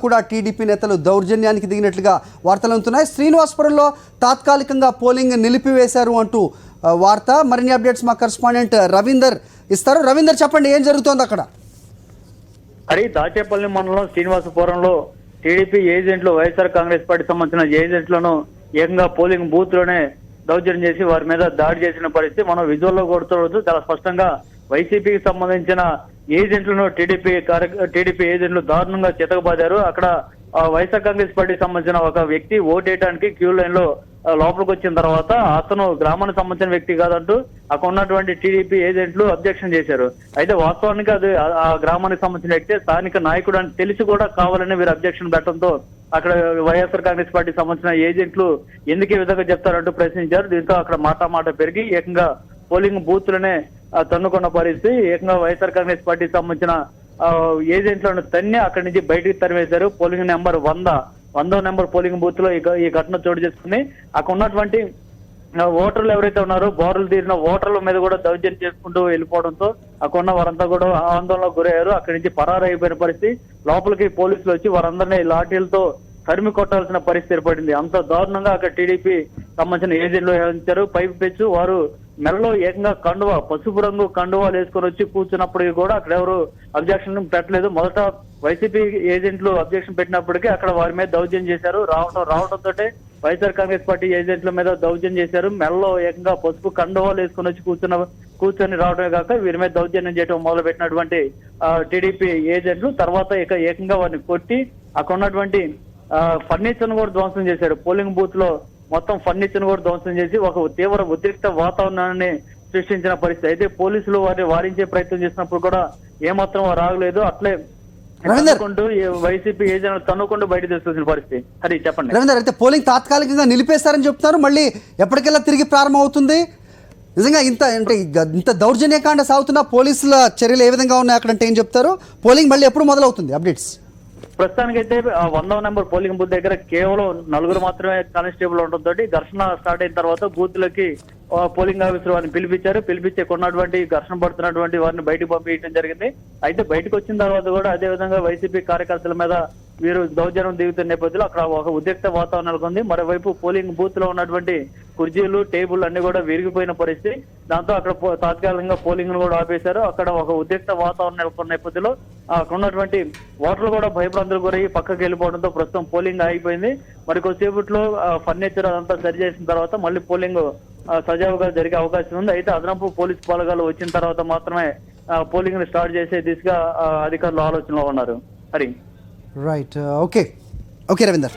కూడా టీడీపీ నేతలు దౌర్జన్యానికి దిగినట్లుగా వార్తలు అందుతున్నాయి. శ్రీనివాసపురంలో తాత్కాలికంగా పోలింగ్ నిలిపివేశారు అంటూ వార్త. మరిన్ని అప్డేట్స్ మా కరెస్పాండెంట్ రవీందర్ ఇస్తారు. రవీందర్, చెప్పండి, ఏం జరుగుతోంది అక్కడ? హరి, దాచేపల్లి మండలం శ్రీనివాసపురంలో టీడీపీ ఏజెంట్లు, వైఎస్ఆర్ కాంగ్రెస్ పార్టీ సంబంధించిన ఏజెంట్లను ఏకంగా పోలింగ్ బూత్ లోనే దౌర్జన్యం చేసి వారి మీద దాడి చేసిన పరిస్థితి మనం విజువల్లో కొడుతూ చాలా స్పష్టంగా వైసీపీకి సంబంధించిన ఏజెంట్లను టీడీపీ ఏజెంట్లు దారుణంగా చితకబాదారు. అక్కడ వైఎస్ఆర్ కాంగ్రెస్ పార్టీకి సంబంధించిన ఒక వ్యక్తి ఓటేయడానికి క్యూ లైన్ లో లోపలికి వచ్చిన తర్వాత అతను గ్రామానికి సంబంధించిన వ్యక్తి కాదంటూ అక్కడ ఉన్నటువంటి టీడీపీ ఏజెంట్లు అబ్జెక్షన్ చేశారు. అయితే వాస్తవానికి అది ఆ గ్రామానికి సంబంధించిన వ్యక్తి స్థానిక నాయకుడు అని తెలిసి కూడా కావాలని వీరు అబ్జెక్షన్ పెట్టడంతో అక్కడ వైఎస్ఆర్ కాంగ్రెస్ పార్టీకి సంబంధించిన ఏజెంట్లు ఎందుకు ఈ విధంగా చెప్తారంటూ ప్రశ్నించారు. దీంతో అక్కడ మాట పెరిగి ఏకంగా పోలింగ్ బూత్లనే తన్నుకున్న పరిస్థితి. ఏకంగా వైఎస్ఆర్ కాంగ్రెస్ పార్టీకి సంబంధించిన ఏజెంట్లను తన్ని అక్కడి నుంచి బయటికి తరివేశారు. పోలింగ్ నెంబర్ 100వ నెంబర్ పోలింగ్ బూత్ లో ఈ ఘటన చోటు చేసుకుని అక్కడ ఉన్నటువంటి ఓటర్లు ఎవరైతే ఉన్నారో బారులు తీరిన ఓటర్ల మీద కూడా దౌర్జన్యం చేసుకుంటూ వెళ్ళిపోవడంతో అక్కడ ఉన్న వారంతా కూడా ఆందోళనకు గురయ్యారు. అక్కడి నుంచి పరారైపోయిన పరిస్థితి. లోపలికి పోలీసులు వచ్చి వారందరినీ లాఠీలతో తరిమి కొట్టాల్సిన పరిస్థితి ఏర్పడింది. అంత దారుణంగా అక్కడ టీడీపీ సంబంధించిన ఏజెంట్లు వ్యవహరించారు. పైపు పెచ్చు వారు మెడలో ఏకంగా కండువా, పసుపు రంగు కండువాలు వేసుకొని వచ్చి కూర్చున్నప్పటికీ కూడా అక్కడ ఎవరు అబ్జెక్షన్ పెట్టలేదు. మొదట వైసీపీ ఏజెంట్లు అబ్జెక్షన్ పెట్టినప్పటికీ అక్కడ వారి మీద దౌర్జన్యం చేశారు. రావడంతో వైఎస్ఆర్ కాంగ్రెస్ పార్టీ ఏజెంట్ల మీద దౌర్జన్యం చేశారు. మెడలో ఏకంగా పసుపు కండువాలు వేసుకొని వచ్చి కూర్చొని రావడమే కాక వీరి మీద దౌర్జన్యం చేయడం మొదలు పెట్టినటువంటి టీడీపీ ఏజెంట్లు తర్వాత ఏకంగా వారిని కొట్టి అక్కడ ఉన్నటువంటి ఫర్నిచర్ ను కూడా ధ్వంసం చేశారు. పోలింగ్ బూత్ లో మొత్తం ఫర్నిచర్ కూడా ధ్వంసం చేసి ఒక తీవ్ర ఉద్రిక్త వాతావరణాన్ని సృష్టించిన పరిస్థితి. అయితే పోలీసులు వారిని వారించే ప్రయత్నం చేసినప్పుడు కూడా ఏమాత్రం వారు ఆగలేదు. అట్లే వైసీపీ ఏజెంట్లు తన్నుకుంటూ బయట తీసుకొచ్చిన పరిస్థితి. హరి, చెప్పండి. రవీందర్, అయితే పోలింగ్ తాత్కాలికంగా నిలిపేస్తారని చెప్తున్నారు, మళ్ళీ ఎప్పటికెల్లా తిరిగి ప్రారంభం అవుతుంది? నిజంగా ఇంత దౌర్జన్యకాండ సాగుతున్న పోలీసుల చర్యలు ఏ విధంగా ఉన్నాయి అక్కడంటే ఏం చెప్తారు? పోలింగ్ మళ్ళీ ఎప్పుడు మొదలవుతుంది? అప్డేట్స్ ప్రస్తుతానికైతే 100వ నెంబర్ పోలింగ్ బూత్ దగ్గర కేవలం 4 మాత్రమే కానిస్టేబుల్ ఉండడంతో ఘర్షణ స్టార్ట్ అయిన తర్వాత బూత్లకి పోలింగ్ ఆఫీసర్ వారిని పిలిపించి కొన్నటువంటి ఘర్షణ పడుతున్నటువంటి వారిని బయటకు పంపించడం జరిగింది. అయితే బయటకు వచ్చిన తర్వాత కూడా అదే విధంగా వైసీపీ కార్యకర్తల మీద వీరు దౌర్జన్యం దిగుతున్న నేపథ్యంలో అక్కడ ఒక ఉద్రిక్త వాతావరణం నెలకొంది. మరోవైపు పోలింగ్ బూత్ లో ఉన్నటువంటి కుర్చీలు, టేబుల్ అన్ని కూడా విరిగిపోయిన పరిస్థితి. దాంతో అక్కడ తాత్కాలికంగా పోలింగ్ ను కూడా ఆపేశారు. అక్కడ ఒక ఉద్రిక్త వాతావరణం నెలకొన్న నేపథ్యంలో అక్కడ ఉన్నటువంటి ఓటర్లు కూడా భయభ్రాంతులు గురై పక్కకి వెళ్ళిపోవడంతో ప్రస్తుతం పోలింగ్ ఆగిపోయింది. మరి కొద్దిసేపట్లో ఫర్నిచర్ అదంతా సరి చేసిన తర్వాత మళ్ళీ పోలింగ్ సజావుగా జరిగే అవకాశం ఉంది. అయితే అదనపు పోలీసు బలగాలు వచ్చిన తర్వాత మాత్రమే పోలింగ్ ని స్టార్ట్ చేసే దిశగా అధికారులు ఆలోచనలో ఉన్నారు. Hari, right, okay Ravinder.